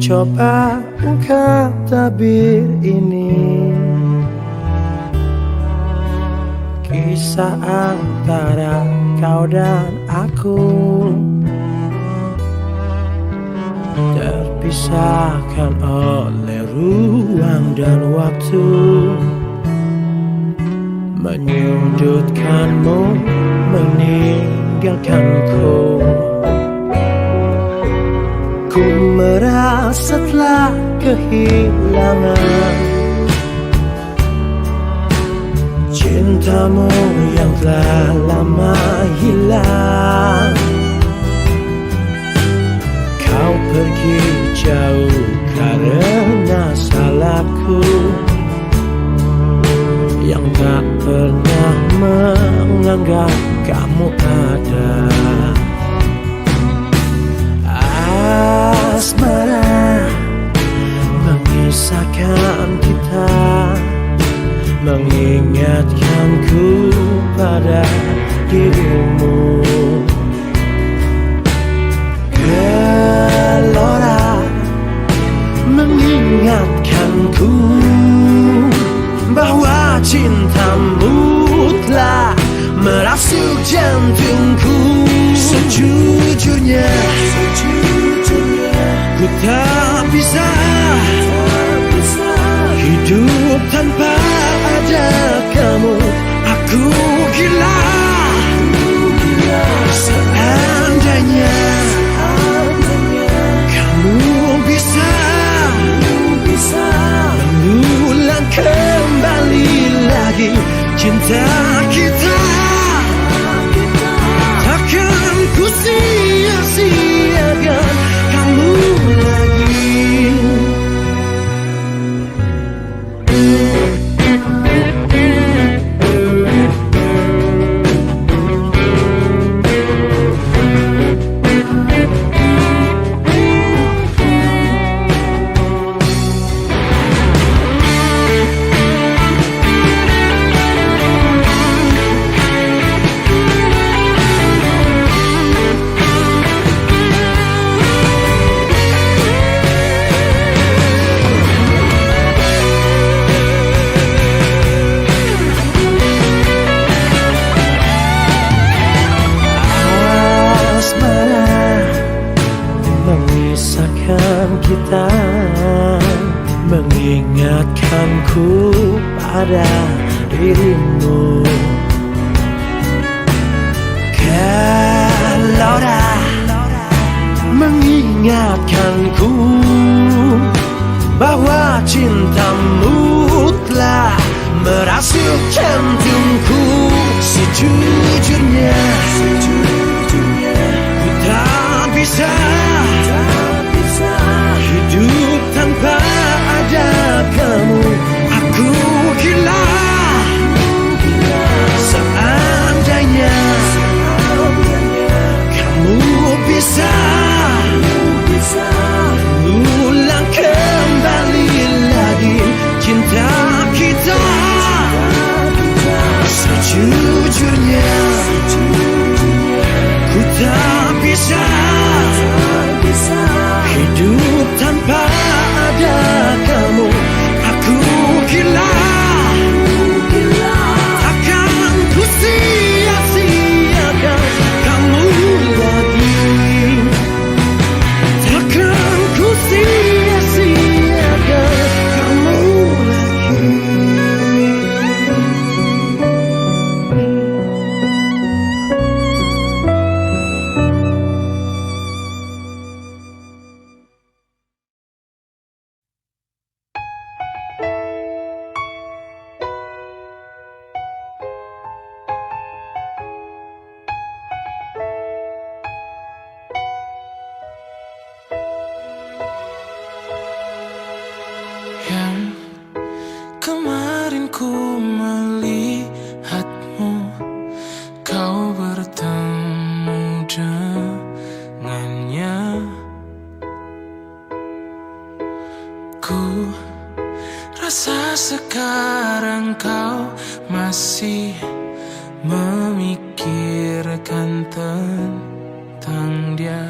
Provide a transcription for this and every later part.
coba ungkap tabir ini, kisah antara kau dan aku, terpisahkan oleh ruang dan waktu, menyudutkanmu, meninggalkanku. Ku merasa telah kehilangan cintamu yang telah lama hilang. Kau pergi jauh karena salahku yang tak pernah menganggap kamu ada. Asmara mengisahkan kita, mengingatkanku pada dirimu. Gelora mengingatkanku bahwa cintamu telah merasuk jantungku. Sejujurnya ku tak bisa hidup tanpa ada kamu. Aku gila seandainya kamu bisa mengulang kembali lagi cinta kita. Takkan ku sia-siakan kamu lagi. Kita mengingatkanku pada dirimu. Gelora mengingatkanku bahwa cintamu telah merasuk jantungku. Sejujurnya ku tak bisa hidup tanpa ada kamu. Aku gila seandainya kamu bisa mengulang kembali lagi cinta kita. Sejujurnya ku tak bisa hidup tanpa ada kamu. Aku gila, takkan ku sia-siakan kamu lagi. Takkan ku sia-siakan kamu lagi. Kemarin ku melihatmu, kau bertemu dengannya. Ku rasa sekarang kau masih memikirkan tentang dia.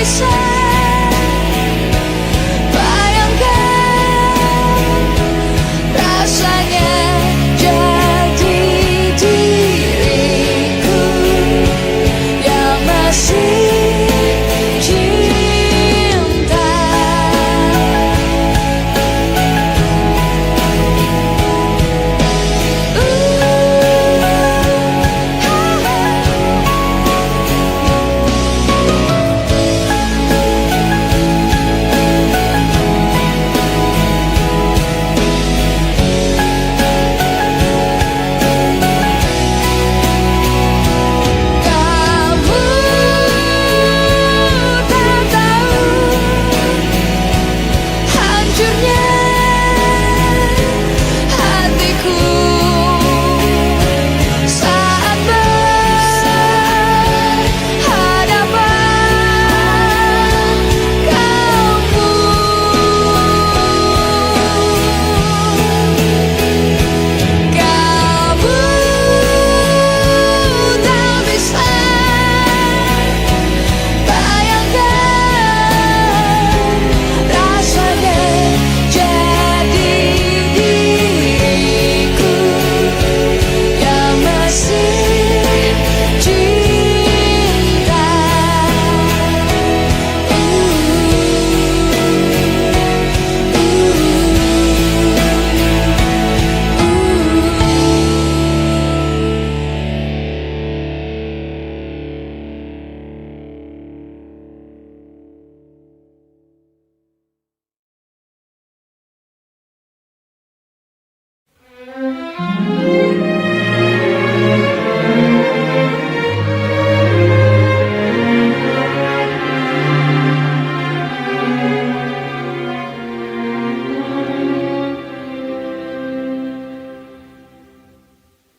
bisa bayangkan rasanya jadi diriku yang masih cinta.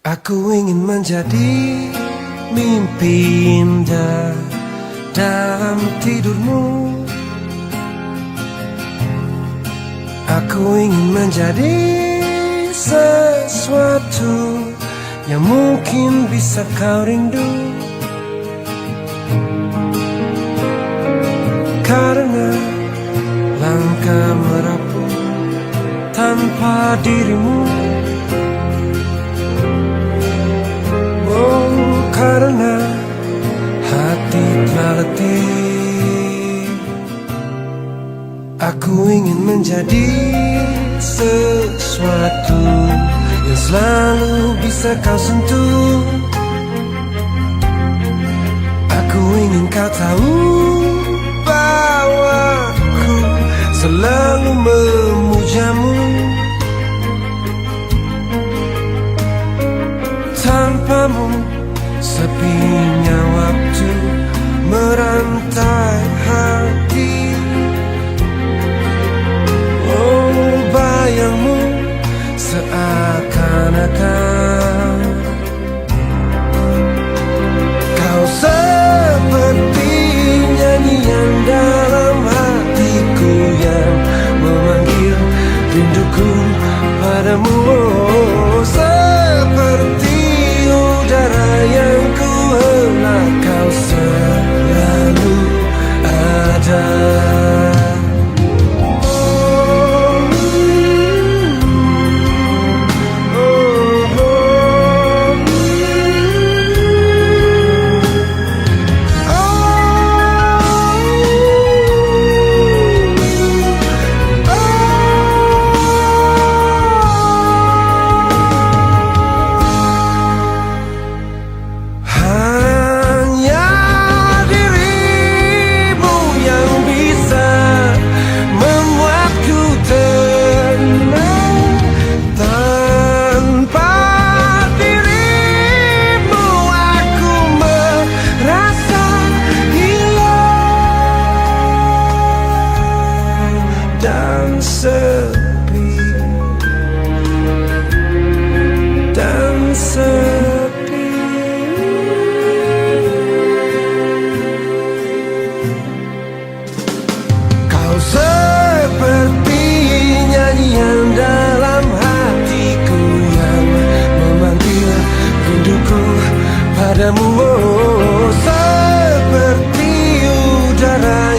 Aku ingin menjadi mimpi indah dalam tidurmu. Aku ingin menjadi sesuatu yang mungkin bisa kau rindu. Karena langkah merapuh tanpa dirimu. Karena hati telah letih. Aku ingin menjadi sesuatu yang selalu bisa kau sentuh. Aku ingin kau tahu bahwa aku selalu memujamu. Tanpamu sepinya waktu merantai hati. Oh, bayangmu seakan-akan kau seperti nyanyian dalam hatiku yang memanggil rinduku padamu. Oh, seperti udara yang ku hela, kau selalu ada. Dan sepi, dan sepi. Kau seperti nyanyian dalam hatiku yang memanggil rinduku padamu. Oh, seperti udara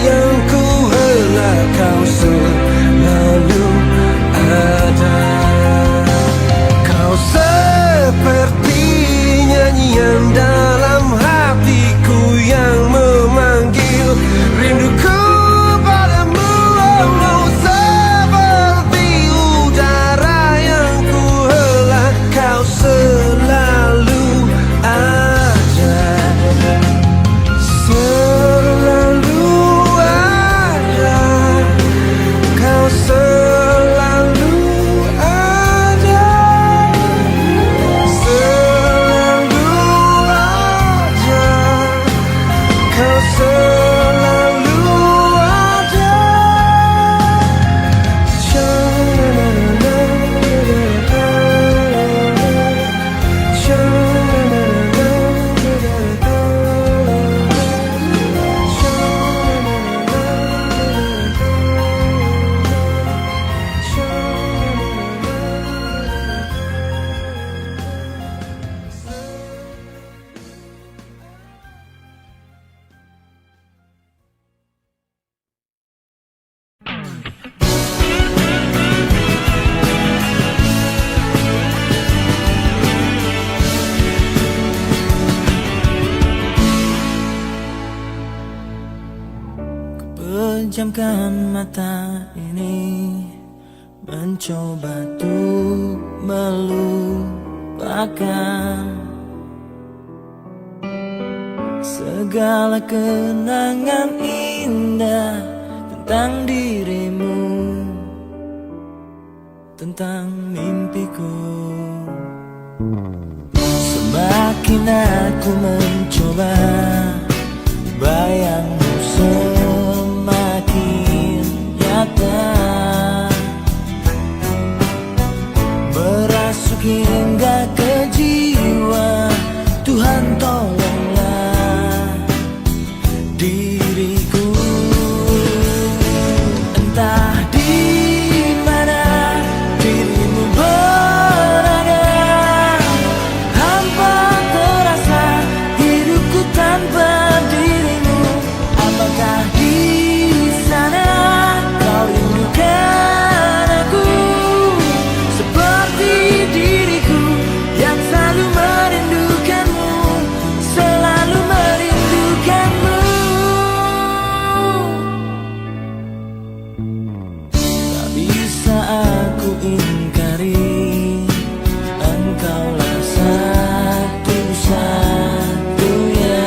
pejamkan mata ini, mencoba untuk melupakan segala kenangan indah tentang dirimu, tentang mimpiku. Semakin aku mencoba, bayangmu semakin nyata, merasuk hingga ke jiwa. Tuhan tolonglah diriku. Entah di mana dirimu berada, hampa terasa hidupku tanpa dirimu. Apakah di sana kau rindukan aku seperti diriku yang selalu merindukanmu, selalu merindukanmu. Tak bisa aku ingkari, engkaulah satu-satunya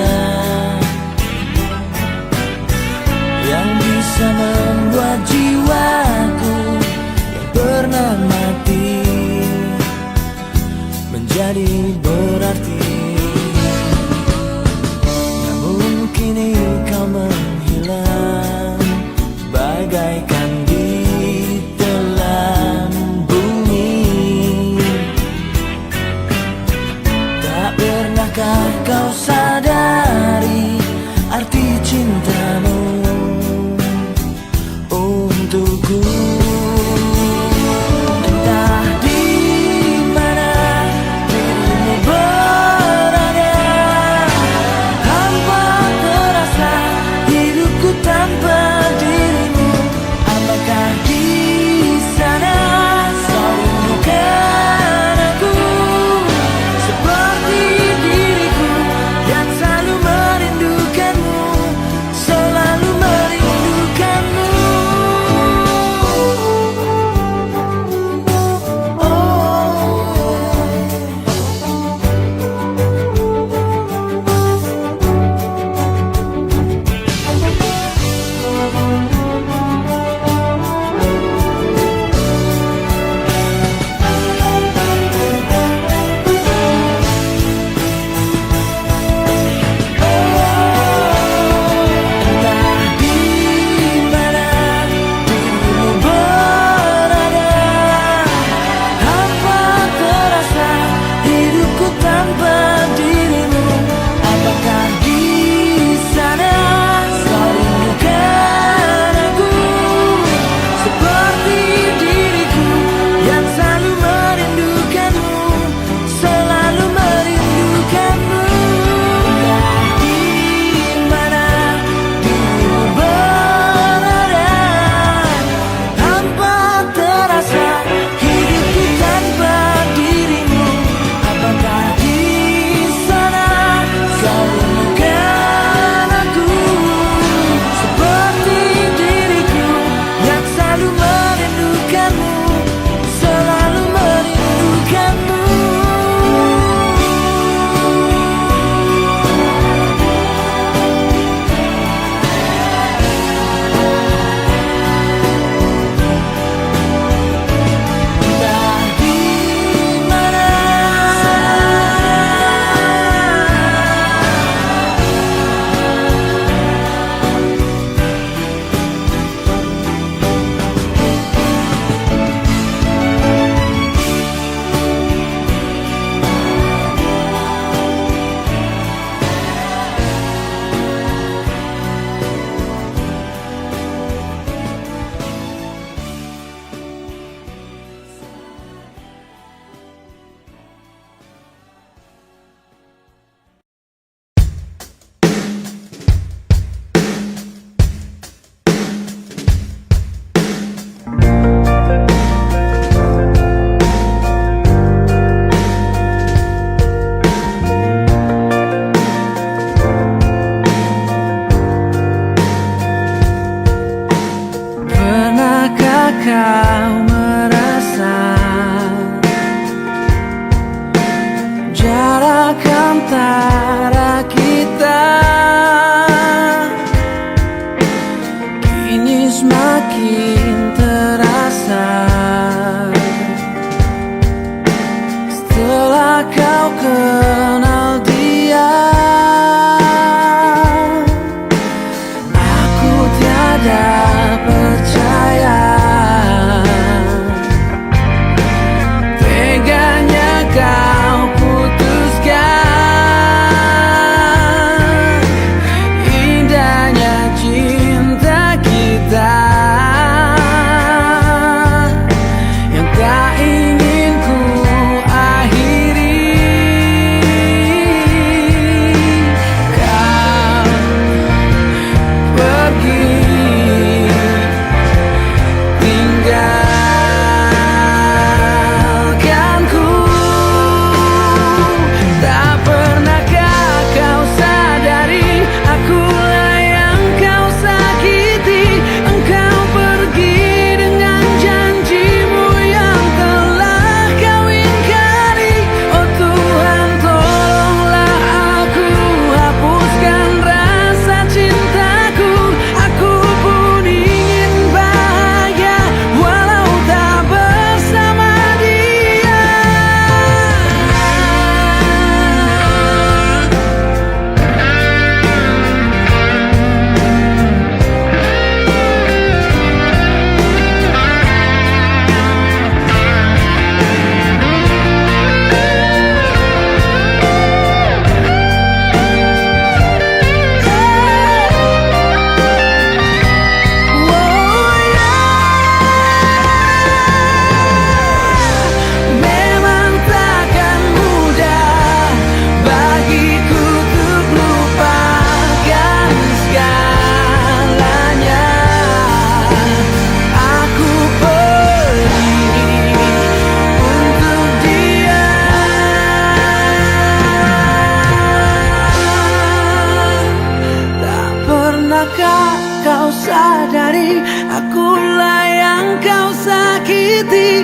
kau sadari, akulah yang kau sakiti.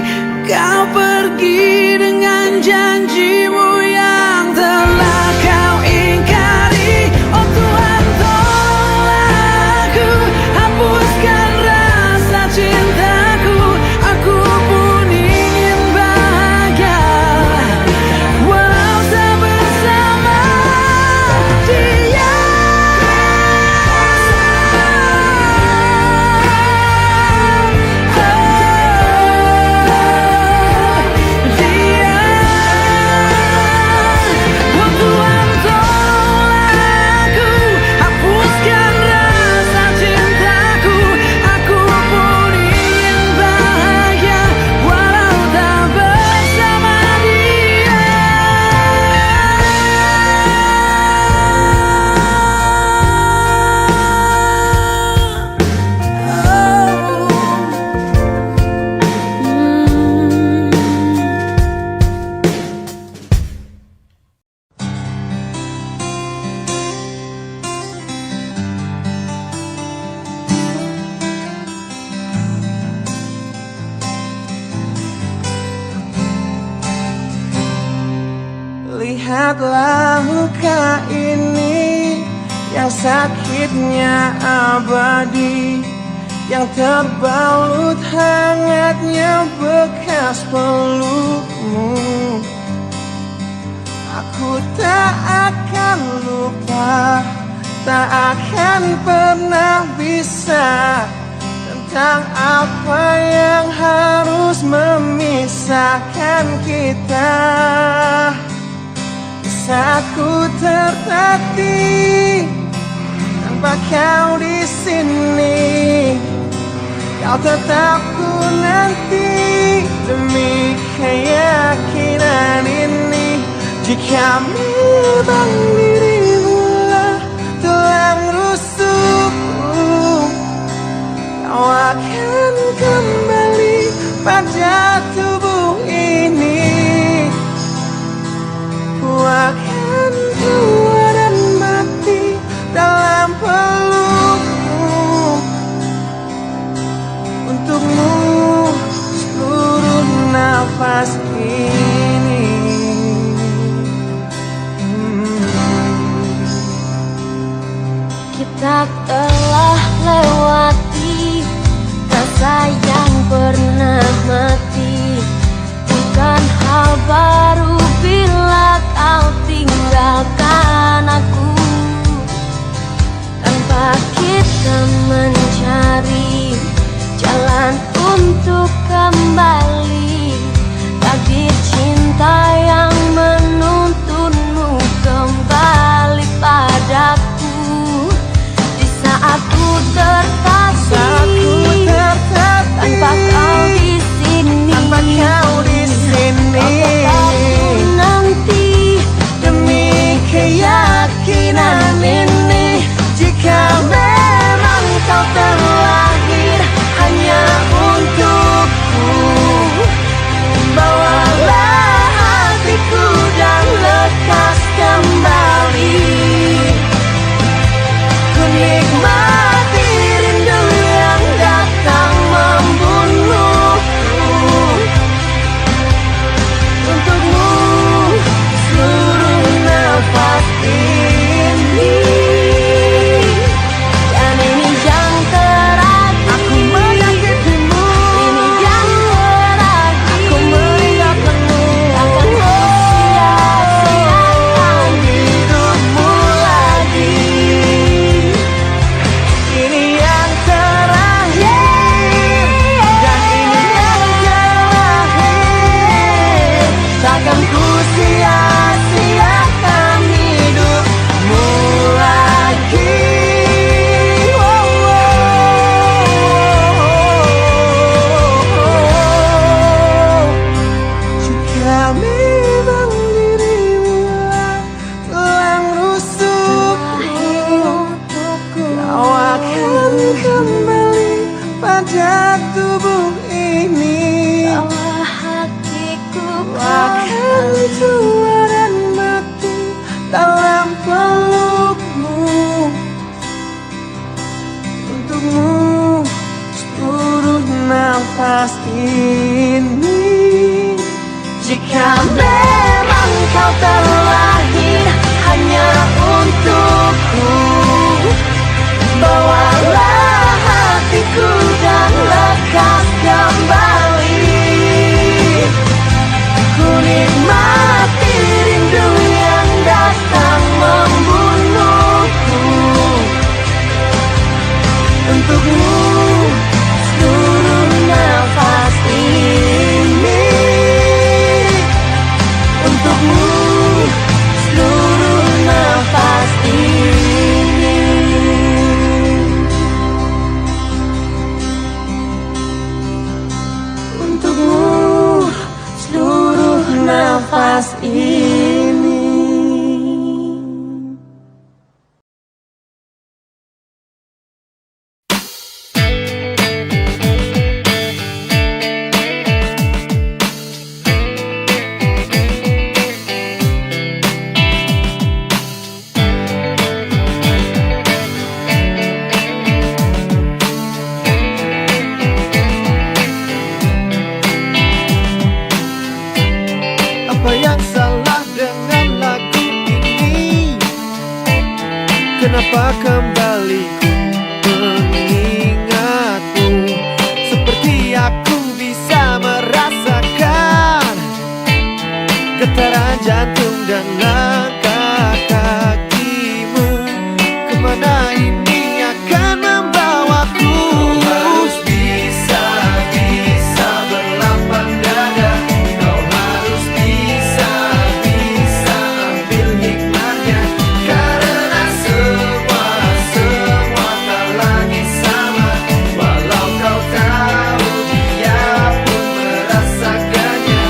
Kau pergi dengan janjimu yang telah kau ingkari. Oh Tuhan, tolong aku, hapuskan rasa cintaku. Aku pun ingin bahagia, walau tak bersama dia. Lihatlah luka ini yang sakitnya abadi, yang terbalut hangatnya bekas pelukmu. Aku tak akan lupa, tak akan pernah bisa, tentang apa yang harus memisahkan kita. Saat ku tertatih tanpa kau di sini, kau tetap ku nanti demi keyakinan ini. Jika memang dirimu lah tulang rusukku, kau akan kembali pada tubuh ini. Ku akan tua dan mati dalam pelukmu. Untukmu seluruh nafas ini. Kita telah lewati rasa yang pernah mati. Bukan hal baru bila kau tinggalkan aku, tanpa kita mencari jalan untuk kembali. Takdir cinta yang menuntunmu kembali padaku. Di saat ku tertatih tanpa kau di sini, tanpa kau di sini, aku nanti demi keyakinan ini. Jika memang kau terlahir hanya untukku, bawalah hatiku dan lekas kembali. Ku nikmati rindu yang datang membunuhku. Untukmu seluruh nafas ini. Dan ini yang terakhir, aku menyakitimu. Ini yang terakhir, aku meninggalkanmu. Takkan ku sia-siakan hidupmu lagi. Ini yang terakhir, dan ini yang terakhir. Takkan ku sia-siakan hidupmu lagi. Oh, oh, oh. Jika memang dirimu tulang rusukku, kau akan kembali pada tubuh ini. bawa hatiku Kau akan tua dan mati dalam pelukmu. Untuk Kenapa kembali ku mengingatmu, seperti aku bisa merasakan getaran jantung dan langkah kakimu. Kemana ini akan membawaku? Kau harus bisa berlapang dada. Kau harus bisa ambil hikmahnya. Karena semua tak lagi sama. Walau kau tahu dia pun merasakannya.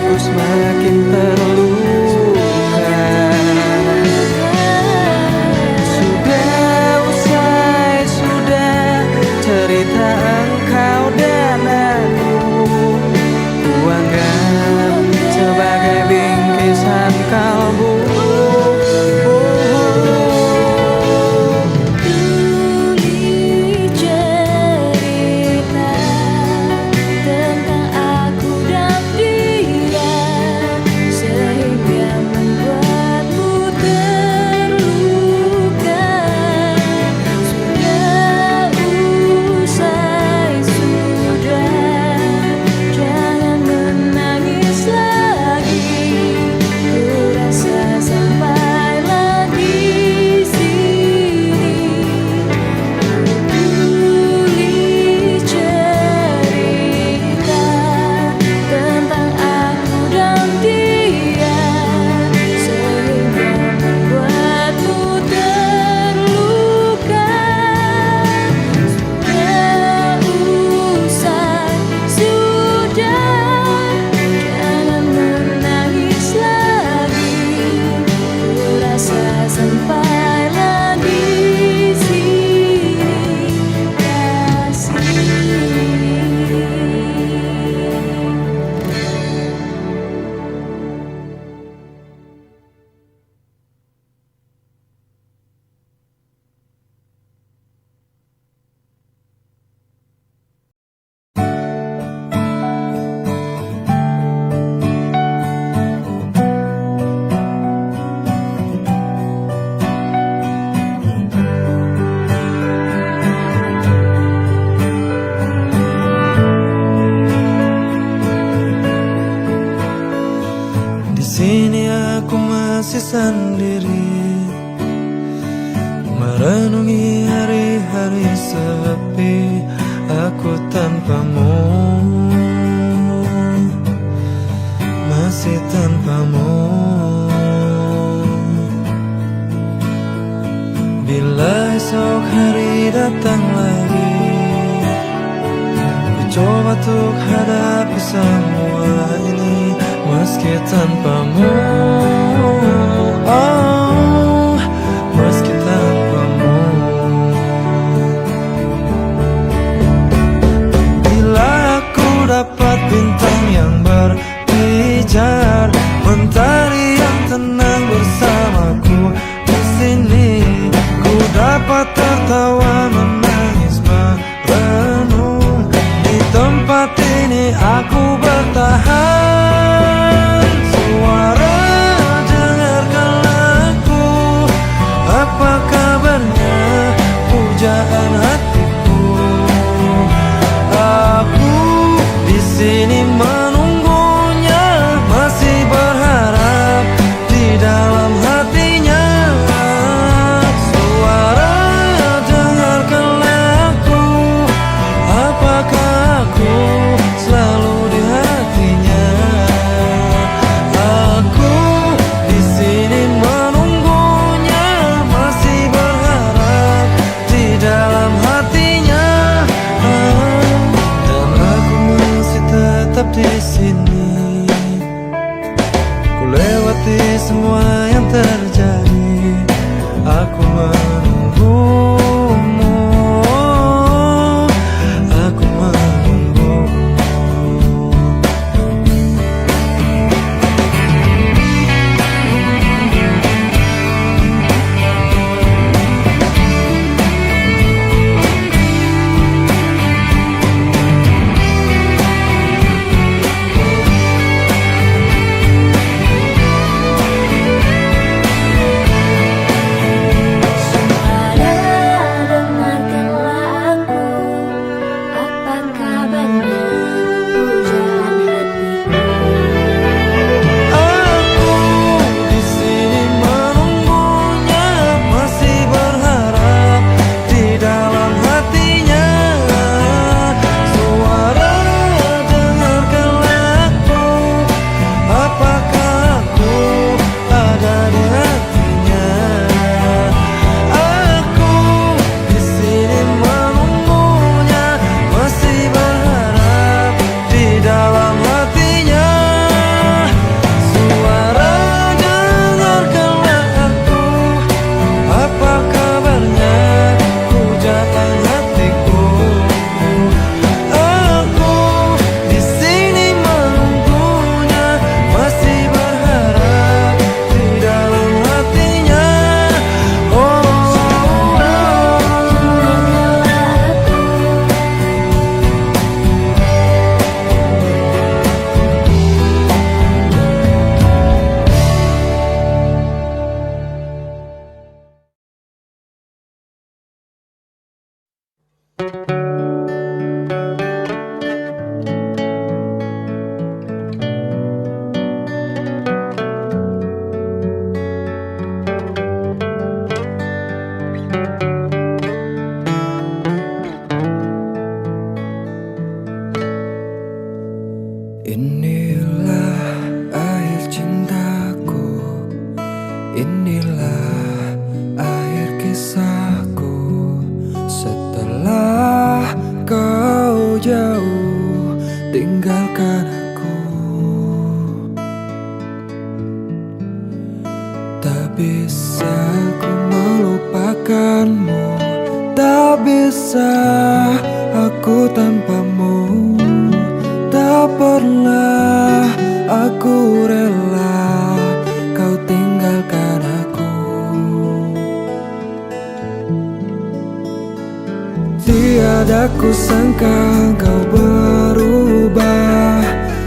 Ku semakin terluka. Sudah usai, sudah cerita engkau dan aku. Ku anggap sebagai bingkisan kalbu. Sendiri merenungi hari-hari sepi aku tanpamu, masih tanpamu. Bila esok hari datang lagi, ku coba untuk hadapi semua ini meski tanpamu. Oh, meski tanpamu. Bila aku dapat bintang yang berpijar, mentari yang tenang bersamaku di sini, ku dapat tertawa, menangis, merenung. Di tempat ini aku bertahan. Suara pujaan hatiku, aku di sini menunggunya, masih berharap di dalam hatinya. Suara dengarkanlah aku, apakah aku selalu di hatinya? Aku di sini menunggunya, masih berharap di dalam hatinya. Dan aku masih tetap di sini. Ku lewati semua yang terjadi, aku menunggumu, aku menunggu. tinggalkan aku. Tak bisa ku melupakanmu, tak bisa aku tanpamu. Tak pernah aku rela kau tinggalkan aku. Tiada ku sangka kau berubah,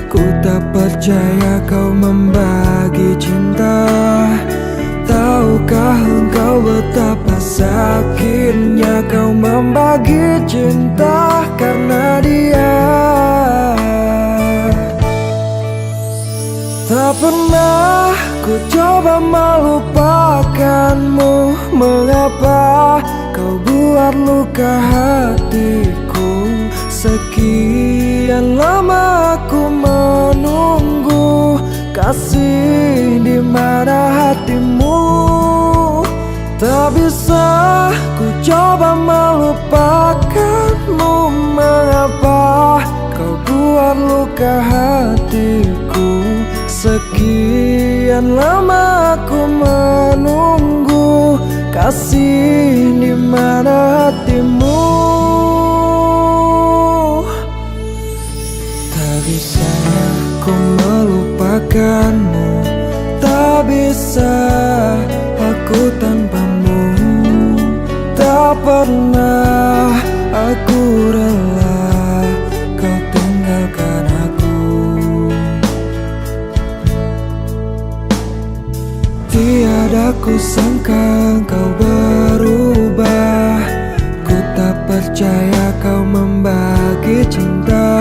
ku tak percaya kau membagi cinta. Tahukah engkau betapa sakitnya kau membagi cinta karena dia. Tak pernah ku coba melupakanmu. Mengapa kau buat luka hatiku? Sekian lama aku menunggu, kasih di mana hatimu? Tak bisa ku coba melupakanmu. Mengapa kau buat luka hatiku? Sekian lama aku menunggu, kasih di mana hatimu? Tak bisa aku melupakanmu, tak bisa aku tanpamu. Tak pernah aku rela kau tinggalkan aku. Tiada ku sangka kau berubah, ku tak percaya kau membagi cinta.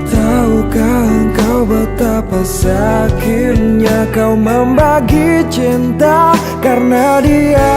Tahukah engkau betapa sakitnya kau membagi cinta karena dia.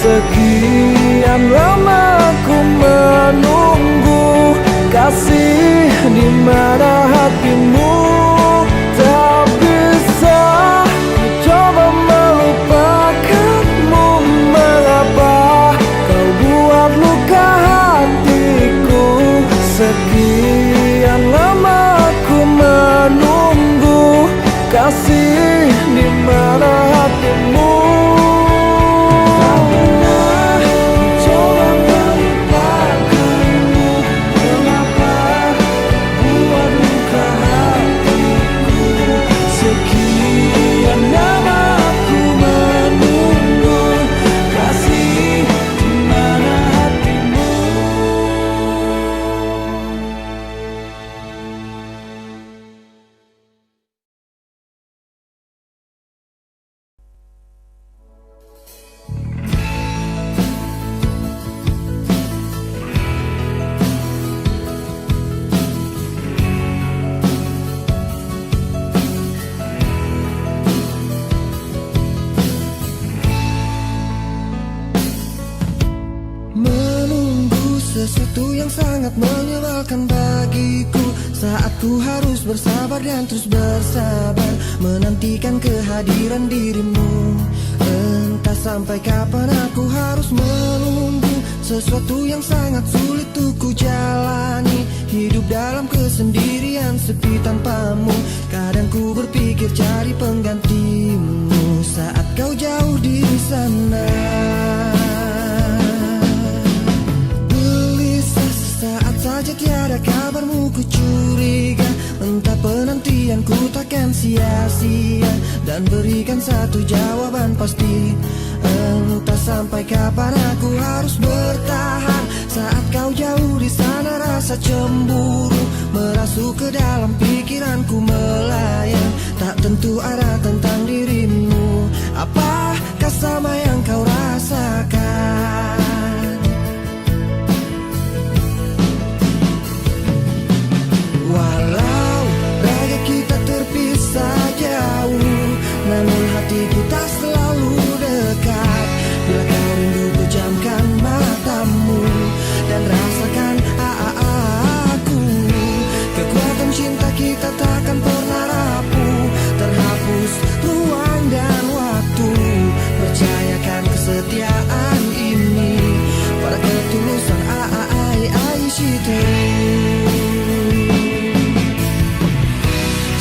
Sekian lama ku menunggu, kasih di mana hatimu? Tak bisa ku coba melupakanmu. Mengapa kau buat luka hatiku? Sekian lama ku menunggu, kasih di mana hatimu? Sesuatu yang sangat menyebalkan bagiku, saat ku harus bersabar dan terus bersabar menantikan kehadiran dirimu. Entah sampai kapan aku harus menunggu sesuatu yang sangat sulit untuk ku jalani. Hidup dalam kesendirian sepi tanpamu, kadang ku berpikir cari penggantimu saat kau jauh di sana. Saat saja tiada kabarmu ku curiga, entah penantianku takkan sia-sia, dan berikan satu jawaban pasti. Entah sampai kapan aku harus bertahan saat kau jauh di sana. Rasa cemburu merasuk ke dalam pikiranku melayang, tak tentu arah tentang dirimu. Apakah sama yang kau rasakan. Walau raga kita terpisah jauh, namun hati kita selalu dekat. Bila kau rindu pejamkan matamu dan rasakan aku. Kekuatan cinta kita takkan pernah rapuh, terhapus ruang dan waktu. Percayakan kesetiaan ini pada ketulusan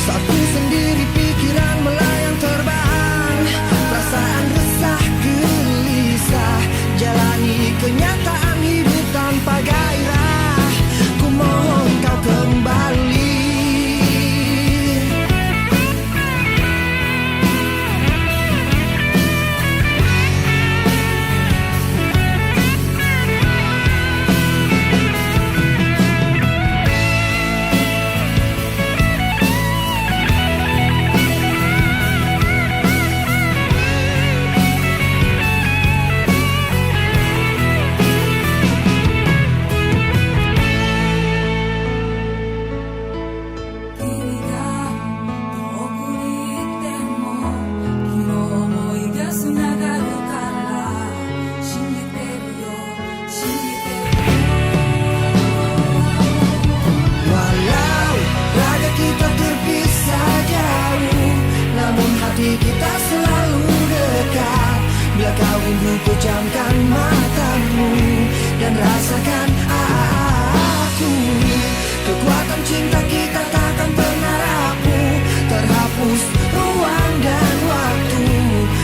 Saat ku sendiri pikiran melayang terbang, perasaan resah gelisah, jalani kenyataan hidup tanpa gairah. Ku mohon kau kembali. Kita selalu dekat. Bila kau rindu pejamkan matamu dan rasakan aku. Kekuatan cinta kita takkan pernah rapuh, terhapus ruang dan waktu.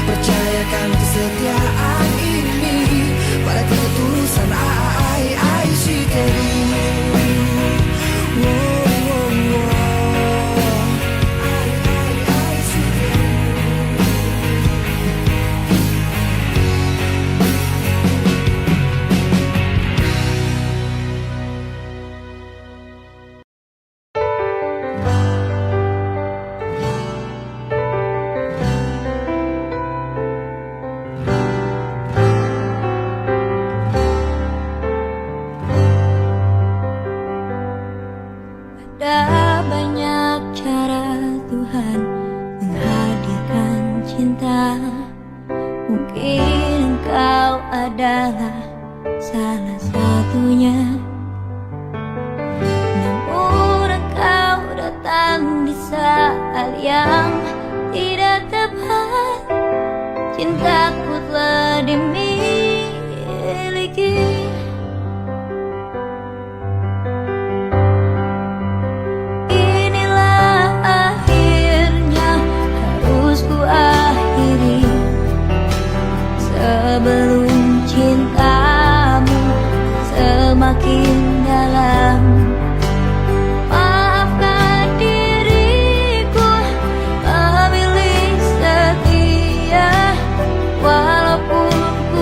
Percayakan kesetiaan ini pada ketulusan I see you. Ada banyak cara Tuhan menghadirkan cinta. Mungkin engkau adalah salah satunya. Namun engkau datang di saat yang tidak tepat. Cintaku telah dimiliki. Sebelum cintamu semakin dalam, maafkan diriku memilih setia. Walaupun ku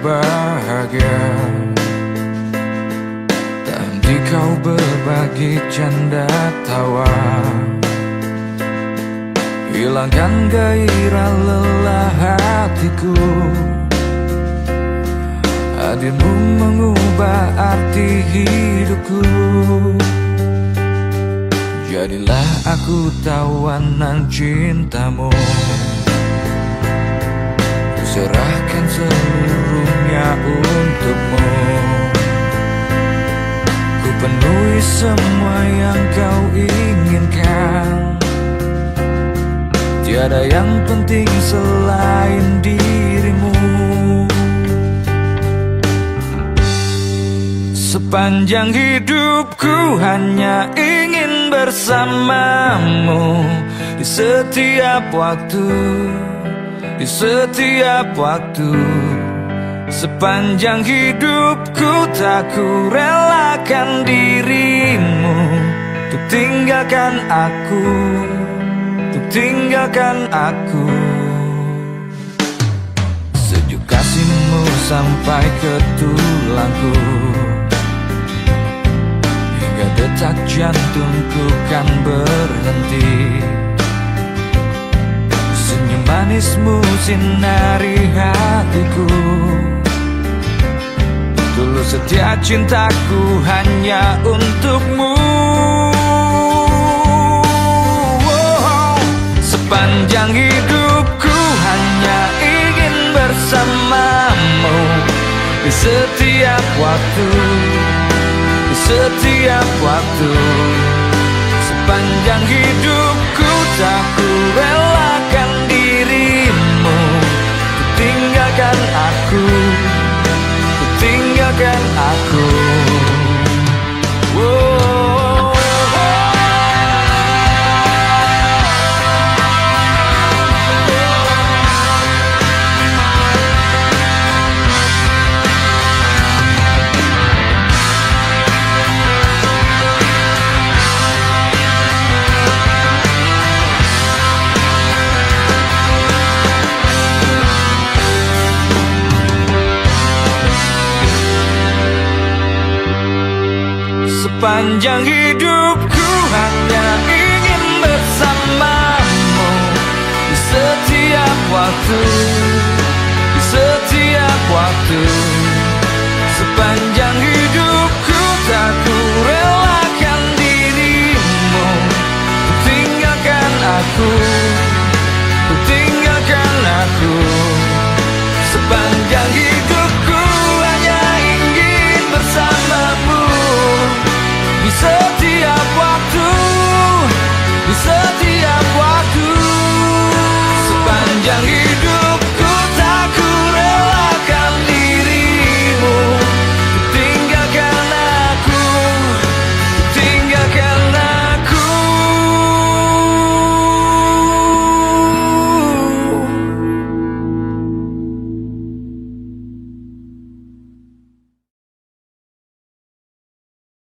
bahagia. Tak henti kau berbagi canda tawa, hilangkan gairah lelah hatiku. Hadirmu mengubah arti hidupku. Jadilah aku tawanan cintamu. Ku serahkan seluruhnya untukmu. Ku penuhi semua yang kau inginkan. Tiada yang penting selain dirimu. Sepanjang hidupku hanya ingin bersamamu. Di setiap waktu, di setiap waktu. Sepanjang hidupku tak ku relakan dirimu. Untuk tinggalkan aku, untuk tinggalkan aku. Sejuk kasihmu sampai ke tulangku. Detak jantungku kan berhenti. Senyum manismu sinari hatiku. Tulus setia cintaku hanya untukmu. Sepanjang hidupku hanya ingin bersamamu. Di setiap waktu, di setiap waktu. Sepanjang hidupku tak ku relakan dirimu. Ku tinggalkan aku, ku tinggalkan aku. Sepanjang hidup